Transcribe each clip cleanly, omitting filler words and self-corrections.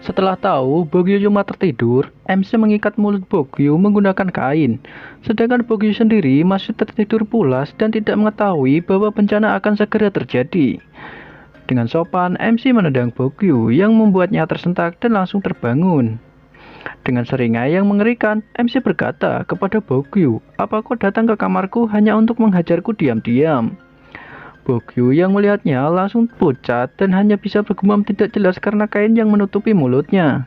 Setelah tahu Bogyu cuma tertidur, MC mengikat mulut Bogyu menggunakan kain. Sedangkan Bogyu sendiri masih tertidur pulas dan tidak mengetahui bahwa bencana akan segera terjadi. Dengan sopan, MC menendang Bogyu yang membuatnya tersentak dan langsung terbangun. Dengan seringai yang mengerikan, MC berkata kepada Bogyu, "Apa kau datang ke kamarku hanya untuk menghajarku diam-diam?" Bogyu yang melihatnya langsung pucat dan hanya bisa bergumam tidak jelas karena kain yang menutupi mulutnya.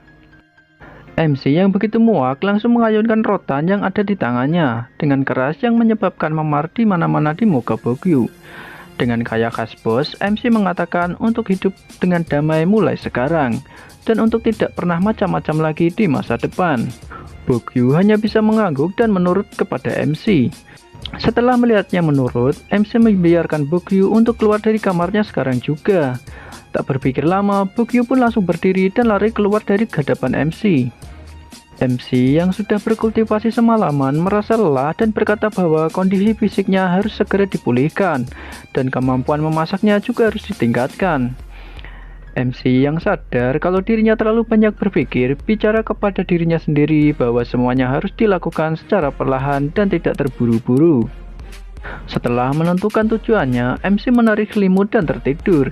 MC yang begitu muak langsung mengayunkan rotan yang ada di tangannya dengan keras yang menyebabkan memar di mana-mana di muka Bogyu. Dengan gaya khas bos, MC mengatakan untuk hidup dengan damai mulai sekarang dan untuk tidak pernah macam-macam lagi di masa depan. Bogyu hanya bisa mengangguk dan menurut kepada MC. Setelah melihatnya menurut, MC membiarkan Bogyu untuk keluar dari kamarnya sekarang juga. Tak berpikir lama, Bogyu pun langsung berdiri dan lari keluar dari hadapan MC. MC yang sudah berkultivasi semalaman merasa lelah dan berkata bahwa kondisi fisiknya harus segera dipulihkan dan kemampuan memasaknya juga harus ditingkatkan. MC yang sadar kalau dirinya terlalu banyak berpikir, bicara kepada dirinya sendiri bahwa semuanya harus dilakukan secara perlahan dan tidak terburu-buru. Setelah menentukan tujuannya, MC menarik selimut dan tertidur.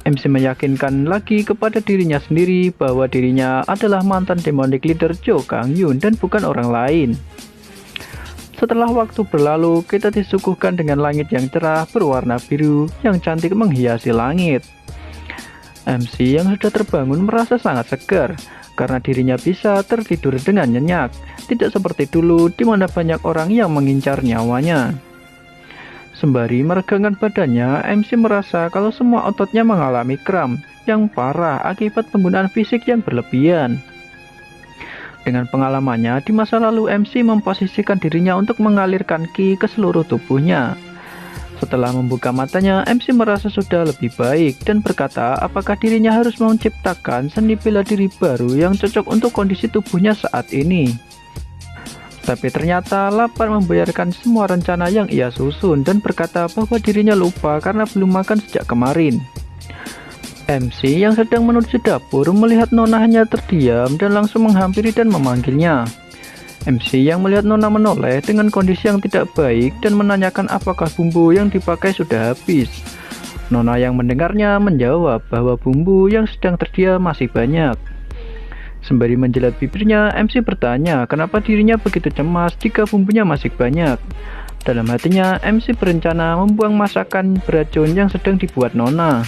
MC meyakinkan lagi kepada dirinya sendiri bahwa dirinya adalah mantan demonic leader Jo Kang Yun dan bukan orang lain. Setelah waktu berlalu, kita disuguhkan dengan langit yang cerah berwarna biru yang cantik menghiasi langit. MC yang sudah terbangun merasa sangat segar karena dirinya bisa tertidur dengan nyenyak, tidak seperti dulu di mana banyak orang yang mengincar nyawanya. Sembari meregangkan badannya, MC merasa kalau semua ototnya mengalami kram yang parah akibat penggunaan fisik yang berlebihan. Dengan pengalamannya di masa lalu, MC memposisikan dirinya untuk mengalirkan ki ke seluruh tubuhnya. Setelah membuka matanya, MC merasa sudah lebih baik dan berkata apakah dirinya harus menciptakan seni bela diri baru yang cocok untuk kondisi tubuhnya saat ini. Tapi ternyata lapar membayarkan semua rencana yang ia susun dan berkata bahwa dirinya lupa karena belum makan sejak kemarin. MC yang sedang menuju dapur melihat Nona hanya terdiam dan langsung menghampiri dan memanggilnya. MC yang melihat Nona menoleh dengan kondisi yang tidak baik dan menanyakan apakah bumbu yang dipakai sudah habis. Nona yang mendengarnya menjawab bahwa bumbu yang sedang tersedia masih banyak. Sembari menjilat bibirnya, MC bertanya kenapa dirinya begitu cemas jika bumbunya masih banyak. Dalam hatinya, MC berencana membuang masakan beracun yang sedang dibuat Nona.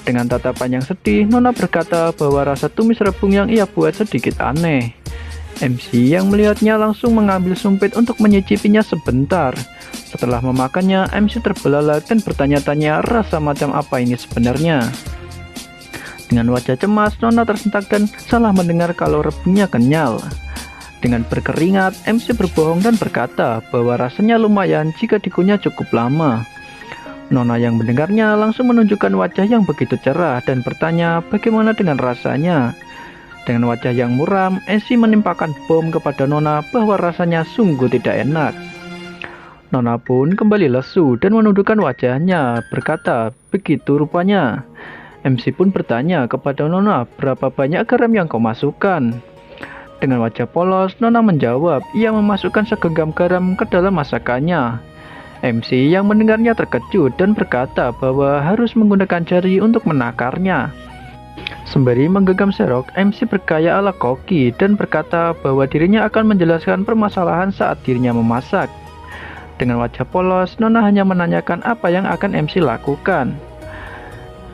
Dengan tatapan yang sedih, Nona berkata bahwa rasa tumis rebung yang ia buat sedikit aneh. MC yang melihatnya langsung mengambil sumpit untuk menyicipinya sebentar. Setelah memakannya, MC terbelalak dan bertanya-tanya rasa macam apa ini sebenarnya. Dengan wajah cemas, Nona tersentak dan salah mendengar kalau rebungnya kenyal. Dengan berkeringat, MC berbohong dan berkata bahwa rasanya lumayan jika dikunyah cukup lama. Nona yang mendengarnya langsung menunjukkan wajah yang begitu cerah dan bertanya bagaimana dengan rasanya. Dengan wajah yang muram, MC menimpakan bom kepada Nona bahwa rasanya sungguh tidak enak. Nona pun kembali lesu dan menundukkan wajahnya, berkata, "Begitu rupanya." MC pun bertanya kepada Nona, "Berapa banyak garam yang kau masukkan?" Dengan wajah polos, Nona menjawab, ia memasukkan segenggam garam ke dalam masakannya. MC yang mendengarnya terkejut dan berkata bahwa harus menggunakan jari untuk menakarnya. Sembari menggenggam serok, MC bergaya ala koki dan berkata bahwa dirinya akan menjelaskan permasalahan saat dirinya memasak. Dengan wajah polos, Nona hanya menanyakan apa yang akan MC lakukan.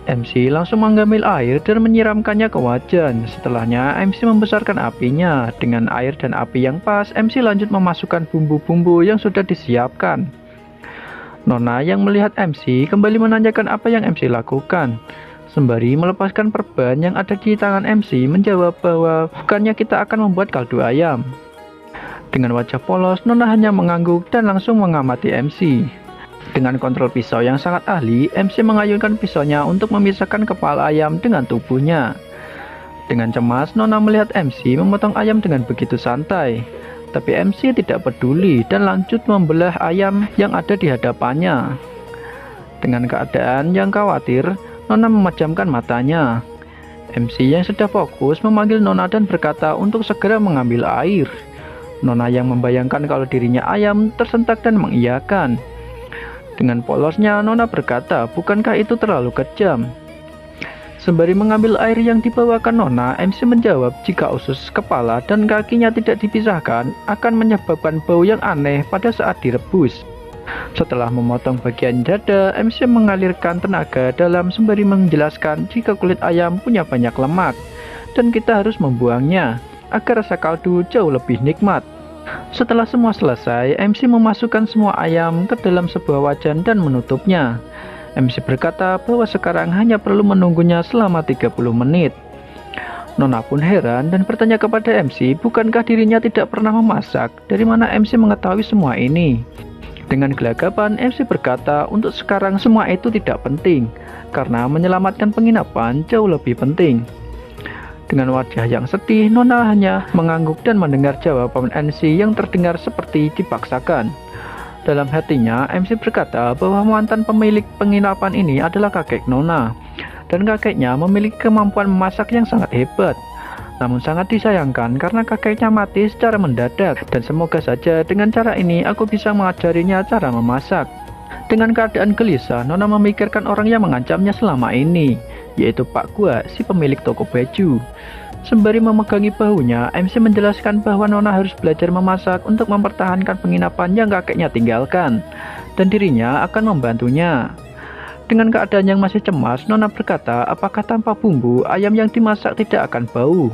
MC langsung mengambil air dan menyiramkannya ke wajan. Setelahnya, MC membesarkan apinya. Dengan air dan api yang pas, MC lanjut memasukkan bumbu-bumbu yang sudah disiapkan. Nona yang melihat MC kembali menanyakan apa yang MC lakukan. Sembari melepaskan perban yang ada di tangan MC, menjawab bahwa bukannya kita akan membuat kaldu ayam. Dengan wajah polos, Nona hanya mengangguk dan langsung mengamati MC. Dengan kontrol pisau yang sangat ahli, MC mengayunkan pisaunya untuk memisahkan kepala ayam dengan tubuhnya. Dengan cemas, Nona melihat MC memotong ayam dengan begitu santai. Tapi MC tidak peduli dan lanjut membelah ayam yang ada di hadapannya. Dengan keadaan yang khawatir, Nona memejamkan matanya. MC yang sudah fokus memanggil Nona dan berkata untuk segera mengambil air. Nona yang membayangkan kalau dirinya ayam tersentak dan mengiyakan. Dengan polosnya Nona berkata, bukankah itu terlalu kejam? Sembari mengambil air yang dibawakan Nona, MC menjawab jika usus kepala dan kakinya tidak dipisahkan akan menyebabkan bau yang aneh pada saat direbus. Setelah memotong bagian dada, MC mengalirkan tenaga dalam sembari menjelaskan jika kulit ayam punya banyak lemak dan kita harus membuangnya agar rasa kaldu jauh lebih nikmat. Setelah semua selesai, MC memasukkan semua ayam ke dalam sebuah wajan dan menutupnya. MC berkata bahwa sekarang hanya perlu menunggunya selama 30 menit. Nona pun heran dan bertanya kepada MC, bukankah dirinya tidak pernah memasak? Dari mana MC mengetahui semua ini? Dengan gelagapan, MC berkata untuk sekarang semua itu tidak penting, karena menyelamatkan penginapan jauh lebih penting. Dengan wajah yang sedih, Nona hanya mengangguk dan mendengar jawaban MC yang terdengar seperti dipaksakan. Dalam hatinya, MC berkata bahwa mantan pemilik penginapan ini adalah kakek Nona, dan kakeknya memiliki kemampuan memasak yang sangat hebat. Namun sangat disayangkan karena kakeknya mati secara mendadak, dan semoga saja dengan cara ini aku bisa mengajarinya cara memasak. Dengan keadaan gelisah, Nona memikirkan orang yang mengancamnya selama ini, yaitu Pak Gua, si pemilik toko baju. Sembari memegangi bahunya, MC menjelaskan bahwa Nona harus belajar memasak untuk mempertahankan penginapan yang kakeknya tinggalkan, dan dirinya akan membantunya. Dengan keadaan yang masih cemas, Nona berkata apakah tanpa bumbu, ayam yang dimasak tidak akan bau.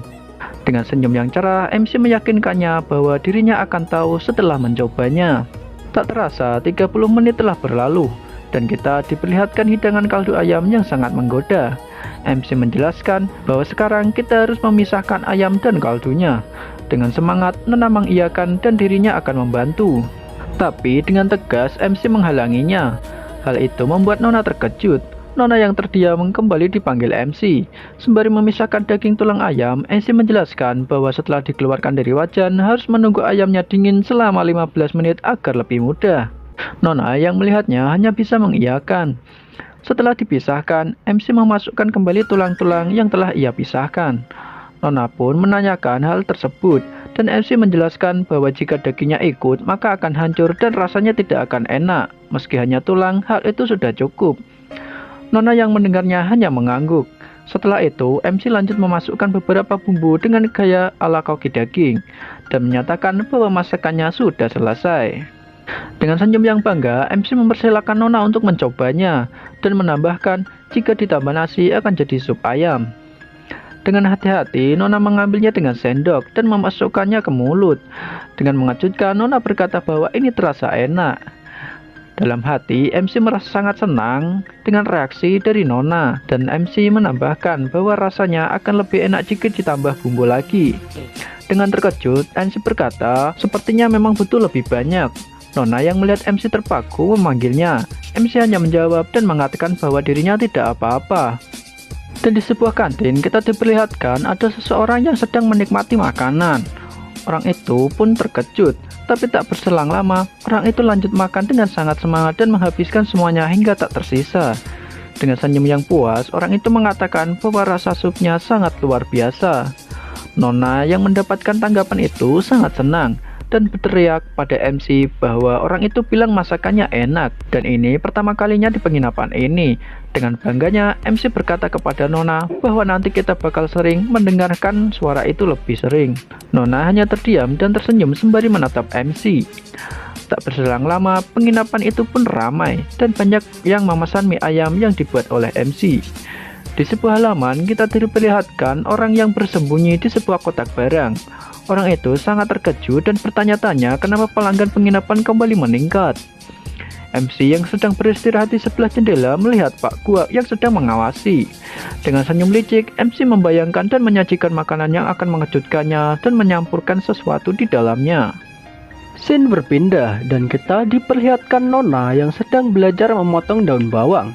Dengan senyum yang cerah, MC meyakinkannya bahwa dirinya akan tahu setelah mencobanya. Tak terasa, 30 menit telah berlalu, dan kita diperlihatkan hidangan kaldu ayam yang sangat menggoda. MC menjelaskan bahwa sekarang kita harus memisahkan ayam dan kaldunya. Dengan semangat, Nona mengiyakan dan dirinya akan membantu. Tapi dengan tegas, MC menghalanginya. Hal itu membuat Nona terkejut. Nona yang terdiam kembali dipanggil MC. Sembari memisahkan daging tulang ayam, MC menjelaskan bahwa setelah dikeluarkan dari wajan, harus menunggu ayamnya dingin selama 15 menit agar lebih mudah. Nona yang melihatnya hanya bisa mengiyakan. Setelah dipisahkan, MC memasukkan kembali tulang-tulang yang telah ia pisahkan. Nona pun menanyakan hal tersebut, dan MC menjelaskan bahwa jika dagingnya ikut, maka akan hancur dan rasanya tidak akan enak. Meski hanya tulang, hal itu sudah cukup. Nona yang mendengarnya hanya mengangguk. Setelah itu, MC lanjut memasukkan beberapa bumbu dengan gaya ala koki daging, dan menyatakan bahwa masakannya sudah selesai. Dengan senyum yang bangga, MC mempersilahkan Nona untuk mencobanya, dan menambahkan jika ditambah nasi akan jadi sup ayam. Dengan hati-hati, Nona mengambilnya dengan sendok dan memasukkannya ke mulut. Dengan mengejutkan, Nona berkata bahwa ini terasa enak. Dalam hati, MC merasa sangat senang dengan reaksi dari Nona, dan MC menambahkan bahwa rasanya akan lebih enak jika ditambah bumbu lagi. Dengan terkejut, MC berkata, sepertinya memang butuh lebih banyak. Nona yang melihat MC terpaku memanggilnya. MC hanya menjawab dan mengatakan bahwa dirinya tidak apa-apa. Dan di sebuah kantin, kita diperlihatkan ada seseorang yang sedang menikmati makanan. Orang itu pun terkejut. Tapi tak berselang lama, orang itu lanjut makan dengan sangat semangat dan menghabiskan semuanya hingga tak tersisa. Dengan senyum yang puas, orang itu mengatakan bahwa rasa supnya sangat luar biasa. Nona yang mendapatkan tanggapan itu sangat senang dan berteriak pada MC bahwa orang itu bilang masakannya enak, dan ini pertama kalinya di penginapan ini. Dengan bangganya, MC berkata kepada Nona bahwa nanti kita bakal sering mendengarkan suara itu lebih sering. Nona hanya terdiam dan tersenyum sembari menatap MC. Tak berselang lama, penginapan itu pun ramai dan banyak yang memesan mie ayam yang dibuat oleh MC. Di sebuah halaman, kita diperlihatkan orang yang bersembunyi di sebuah kotak barang. Orang itu sangat terkejut dan bertanya-tanya kenapa pelanggan penginapan kembali meningkat. MC yang sedang beristirahat di sebelah jendela melihat Pak Gua yang sedang mengawasi. Dengan senyum licik, MC membayangkan dan menyajikan makanan yang akan mengejutkannya dan menyampurkan sesuatu di dalamnya. Scene berpindah dan kita diperlihatkan Nona yang sedang belajar memotong daun bawang.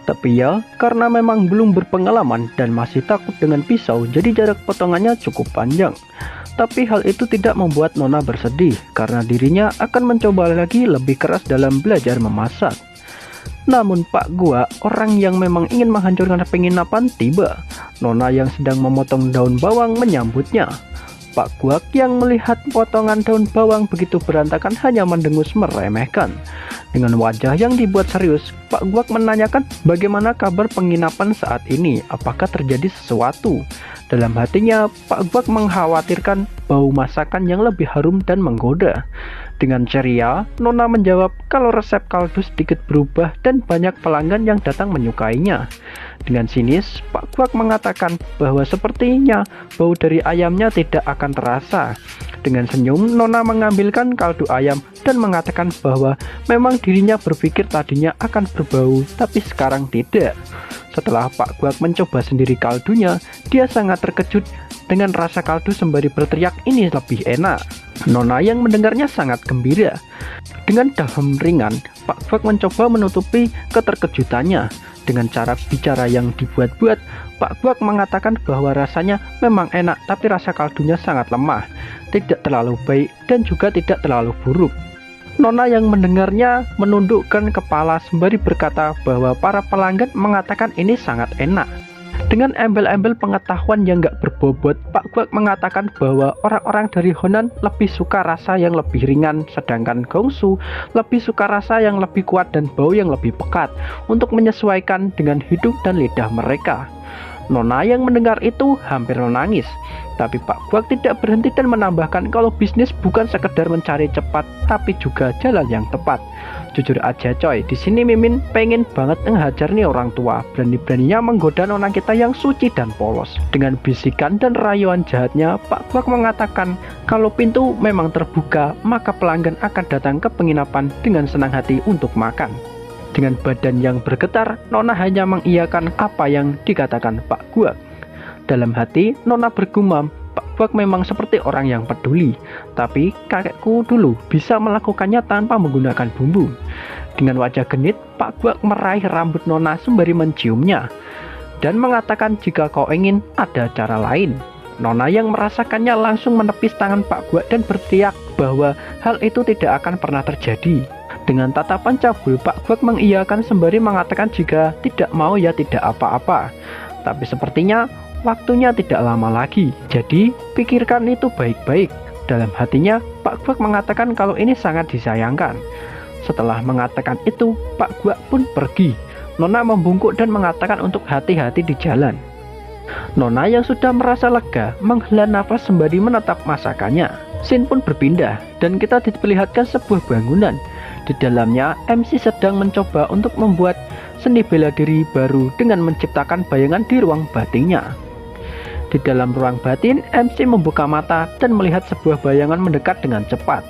Tapi ya, karena memang belum berpengalaman dan masih takut dengan pisau, jadi jarak potongannya cukup panjang. Tapi hal itu tidak membuat Nona bersedih, karena dirinya akan mencoba lagi lebih keras dalam belajar memasak. Namun Pak Guak, orang yang memang ingin menghancurkan penginapan, tiba. Nona yang sedang memotong daun bawang menyambutnya. Pak Guak yang melihat potongan daun bawang begitu berantakan hanya mendengus meremehkan. Dengan wajah yang dibuat serius, Pak Guak menanyakan bagaimana kabar penginapan saat ini, apakah terjadi sesuatu. Dalam hatinya, Pak Guak mengkhawatirkan bau masakan yang lebih harum dan menggoda. Dengan ceria, Nona menjawab kalau resep kaldu sedikit berubah dan banyak pelanggan yang datang menyukainya. Dengan sinis, Pak Guak mengatakan bahwa sepertinya bau dari ayamnya tidak akan terasa. Dengan senyum, Nona mengambilkan kaldu ayam dan mengatakan bahwa memang dirinya berpikir tadinya akan berbau, tapi sekarang tidak. Setelah Pak Guak mencoba sendiri kaldunya, dia sangat terkejut dengan rasa kaldu sembari berteriak ini lebih enak. Nona yang mendengarnya sangat gembira. Dengan dalam ringan, Pak Guak mencoba menutupi keterkejutannya. Dengan cara bicara yang dibuat-buat, Pak Guak mengatakan bahwa rasanya memang enak, tapi rasa kaldunya sangat lemah, tidak terlalu baik dan juga tidak terlalu buruk. Nona yang mendengarnya menundukkan kepala sembari berkata bahwa para pelanggan mengatakan ini sangat enak. Dengan embel-embel pengetahuan yang gak berbobot, Pak Guak mengatakan bahwa orang-orang dari Honan lebih suka rasa yang lebih ringan, sedangkan Gongsu lebih suka rasa yang lebih kuat dan bau yang lebih pekat untuk menyesuaikan dengan hidung dan lidah mereka. Nona yang mendengar itu hampir menangis, tapi Pak Guak tidak berhenti dan menambahkan kalau bisnis bukan sekedar mencari cepat, tapi juga jalan yang tepat. Jujur aja coy, di sini Mimin pengen banget ngehajar nih orang tua, berani-beraninya menggoda nona kita yang suci dan polos. Dengan bisikan dan rayuan jahatnya, Pak Guak mengatakan kalau pintu memang terbuka, maka pelanggan akan datang ke penginapan dengan senang hati untuk makan. Dengan badan yang bergetar, Nona hanya mengiyakan apa yang dikatakan Pak Guak. Dalam hati, Nona bergumam, Pak Guak memang seperti orang yang peduli, tapi kakekku dulu bisa melakukannya tanpa menggunakan bumbu. Dengan wajah genit, Pak Guak meraih rambut Nona sembari menciumnya, dan mengatakan jika kau ingin, ada cara lain. Nona yang merasakannya langsung menepis tangan Pak Guak dan berteriak bahwa hal itu tidak akan pernah terjadi. Dengan tatapan cabul, Pak Guak mengiyakan sembari mengatakan jika tidak mau ya tidak apa-apa. Tapi sepertinya waktunya tidak lama lagi, jadi pikirkan itu baik-baik. Dalam hatinya, Pak Guak mengatakan kalau ini sangat disayangkan. Setelah mengatakan itu, Pak Guak pun pergi. Nona membungkuk dan mengatakan untuk hati-hati di jalan. Nona yang sudah merasa lega menghela nafas sembari menatap masakannya. Scene pun berpindah dan kita diperlihatkan sebuah bangunan. Di dalamnya, MC sedang mencoba untuk membuat seni bela diri baru dengan menciptakan bayangan di ruang batinnya. Di dalam ruang batin, MC membuka mata dan melihat sebuah bayangan mendekat dengan cepat.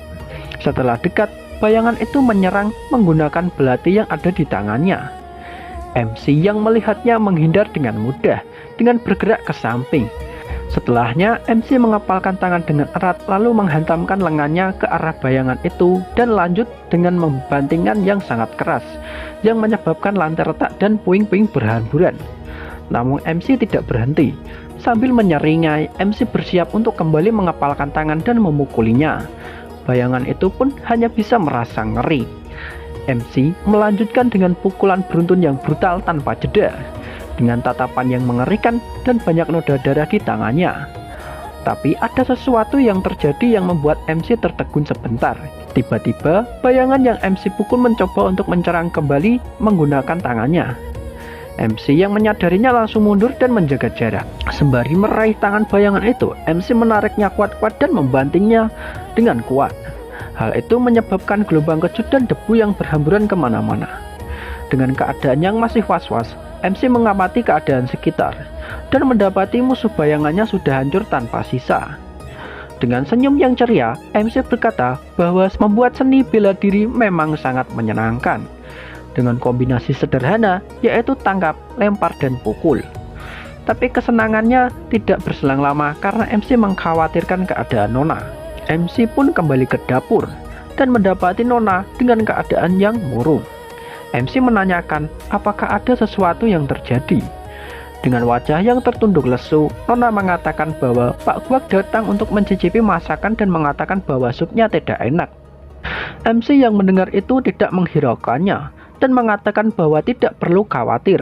Setelah dekat, bayangan itu menyerang menggunakan belati yang ada di tangannya. MC yang melihatnya menghindar dengan mudah dengan bergerak ke samping. Setelahnya, MC mengepalkan tangan dengan erat lalu menghantamkan lengannya ke arah bayangan itu dan lanjut dengan membantingkan yang sangat keras yang menyebabkan lantai retak dan puing-puing berhamburan. Namun MC tidak berhenti. Sambil menyeringai, MC bersiap untuk kembali mengepalkan tangan dan memukulinya. Bayangan itu pun hanya bisa merasa ngeri. MC melanjutkan dengan pukulan beruntun yang brutal tanpa jeda, dengan tatapan yang mengerikan dan banyak noda darah di tangannya. Tapi ada sesuatu yang terjadi yang membuat MC tertegun sebentar. Tiba-tiba, bayangan yang MC pukul mencoba untuk menyerang kembali menggunakan tangannya. MC yang menyadarinya langsung mundur dan menjaga jarak. Sembari meraih tangan bayangan itu, MC menariknya kuat-kuat dan membantingnya dengan kuat. Hal itu menyebabkan gelombang kejut dan debu yang berhamburan kemana-mana. Dengan keadaan yang masih was-was, MC mengamati keadaan sekitar dan mendapati musuh bayangannya sudah hancur tanpa sisa. Dengan senyum yang ceria, MC berkata bahwa membuat seni bela diri memang sangat menyenangkan. Dengan kombinasi sederhana, yaitu tangkap, lempar, dan pukul. Tapi kesenangannya tidak berselang lama karena MC mengkhawatirkan keadaan Nona. MC pun kembali ke dapur dan mendapati Nona dengan keadaan yang murung. MC menanyakan apakah ada sesuatu yang terjadi. Dengan wajah yang tertunduk lesu, Nona mengatakan bahwa Pak Guak datang untuk mencicipi masakan dan mengatakan bahwa supnya tidak enak. MC yang mendengar itu tidak menghiraukannya. dan mengatakan bahwa tidak perlu khawatir.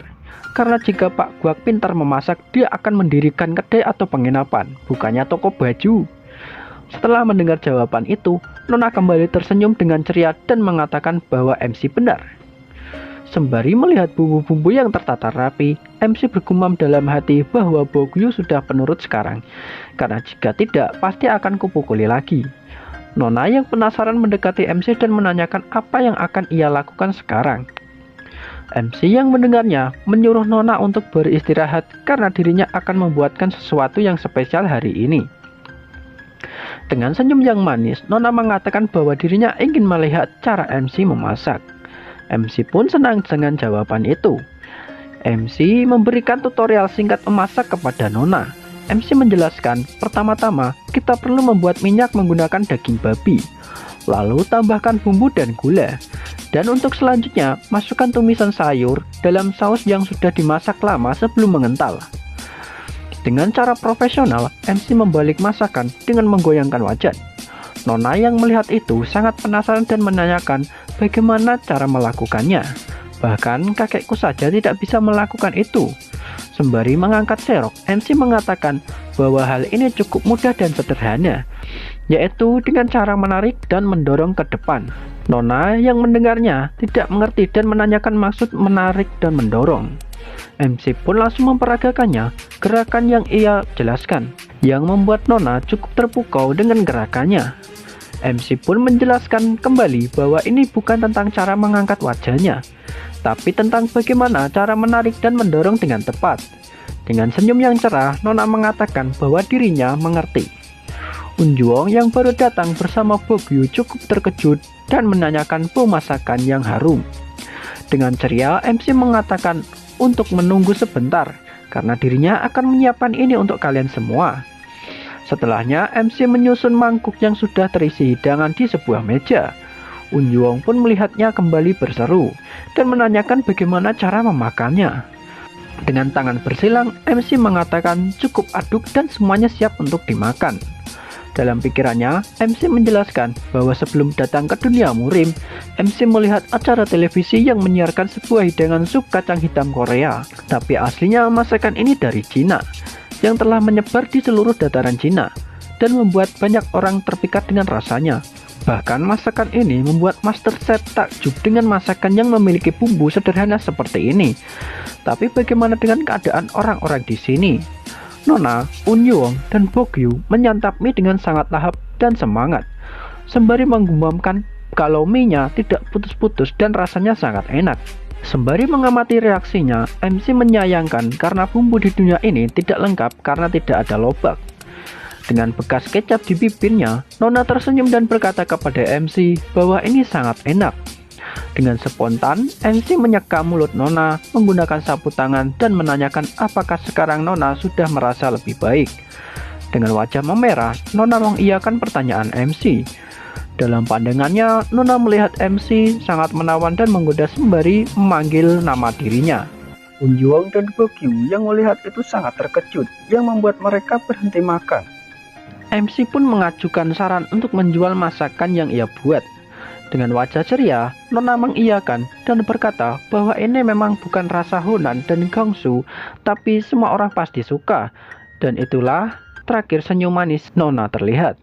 Karena jika Pak Guak pintar memasak, dia akan mendirikan kedai atau penginapan, bukannya toko baju. Setelah mendengar jawaban itu, Nona kembali tersenyum dengan ceria dan mengatakan bahwa MC benar. Sembari melihat bumbu-bumbu yang tertata rapi, MC bergumam dalam hati bahwa Bogyu sudah penurut sekarang. Karena jika tidak, pasti akan kupukuli lagi. Nona yang penasaran mendekati MC dan menanyakan apa yang akan ia lakukan sekarang. MC yang mendengarnya menyuruh Nona untuk beristirahat karena dirinya akan membuatkan sesuatu yang spesial hari ini. Dengan senyum yang manis, Nona mengatakan bahwa dirinya ingin melihat cara MC memasak. MC pun senang dengan jawaban itu. MC memberikan tutorial singkat memasak kepada Nona. MC menjelaskan, pertama-tama kita perlu membuat minyak menggunakan daging babi. Lalu tambahkan bumbu dan gula. Dan untuk selanjutnya, masukkan tumisan sayur dalam saus yang sudah dimasak lama sebelum mengental. Dengan cara profesional, MC membalik masakan dengan menggoyangkan wajan. Nona yang melihat itu sangat penasaran dan menanyakan bagaimana cara melakukannya. Bahkan kakekku saja tidak bisa melakukan itu. Sembari mengangkat serok, MC mengatakan bahwa hal ini cukup mudah dan sederhana, yaitu dengan cara menarik dan mendorong ke depan. Nona yang mendengarnya tidak mengerti dan menanyakan maksud menarik dan mendorong. MC pun langsung memperagakannya, gerakan yang ia jelaskan, yang membuat Nona cukup terpukau dengan gerakannya. MC pun menjelaskan kembali bahwa ini bukan tentang cara mengangkat wajahnya, tapi tentang bagaimana cara menarik dan mendorong dengan tepat. Dengan senyum yang cerah, Nona mengatakan bahwa dirinya mengerti. Unjuong yang baru datang bersama Bogyu cukup terkejut dan menanyakan bau masakan yang harum. Dengan ceria, MC mengatakan untuk menunggu sebentar, karena dirinya akan menyiapkan ini untuk kalian semua. Setelahnya, MC menyusun mangkuk yang sudah terisi hidangan di sebuah meja. Unjuong pun melihatnya kembali berseru, dan menanyakan bagaimana cara memakannya. Dengan tangan bersilang, MC mengatakan cukup aduk dan semuanya siap untuk dimakan. Dalam pikirannya, MC menjelaskan bahwa sebelum datang ke dunia murim, MC melihat acara televisi yang menyiarkan sebuah hidangan sup kacang hitam Korea. Tapi aslinya masakan ini dari Cina, yang telah menyebar di seluruh dataran Cina, dan membuat banyak orang terpikat dengan rasanya. Bahkan masakan ini membuat Master Chef takjub dengan masakan yang memiliki bumbu sederhana seperti ini. Tapi bagaimana dengan keadaan orang-orang di sini? Nona, Unjuong, dan Bogyu menyantap mie dengan sangat lahap dan semangat, sembari menggumamkan kalau mie-nya tidak putus-putus dan rasanya sangat enak. Sembari mengamati reaksinya, MC menyayangkan karena bumbu di dunia ini tidak lengkap karena tidak ada lobak. Dengan bekas kecap di bibirnya, Nona tersenyum dan berkata kepada MC bahwa ini sangat enak. Dengan spontan, MC menyeka mulut Nona menggunakan sapu tangan dan menanyakan apakah sekarang Nona sudah merasa lebih baik. Dengan wajah memerah, Nona mengiyakan pertanyaan MC. Dalam pandangannya, Nona melihat MC sangat menawan dan menggoda sembari memanggil nama dirinya. Unjuong dan Bogyu yang melihat itu sangat terkejut, yang membuat mereka berhenti makan. MC pun mengajukan saran untuk menjual masakan yang ia buat. Dengan wajah ceria, Nona mengiyakan dan berkata bahwa ini memang bukan rasa Hunan dan Gongsu, tapi semua orang pasti suka. Dan itulah terakhir senyum manis Nona terlihat.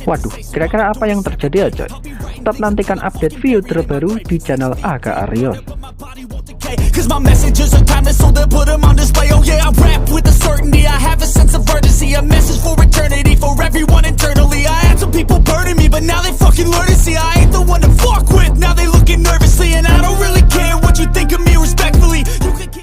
Waduh, kira-kira apa yang terjadi aja? Tetap nantikan update video terbaru di channel Aga Aryon. Cause my messages are timeless, so they put them on display. Oh yeah, I rap with a certainty, I have a sense of urgency, a message for eternity, for everyone in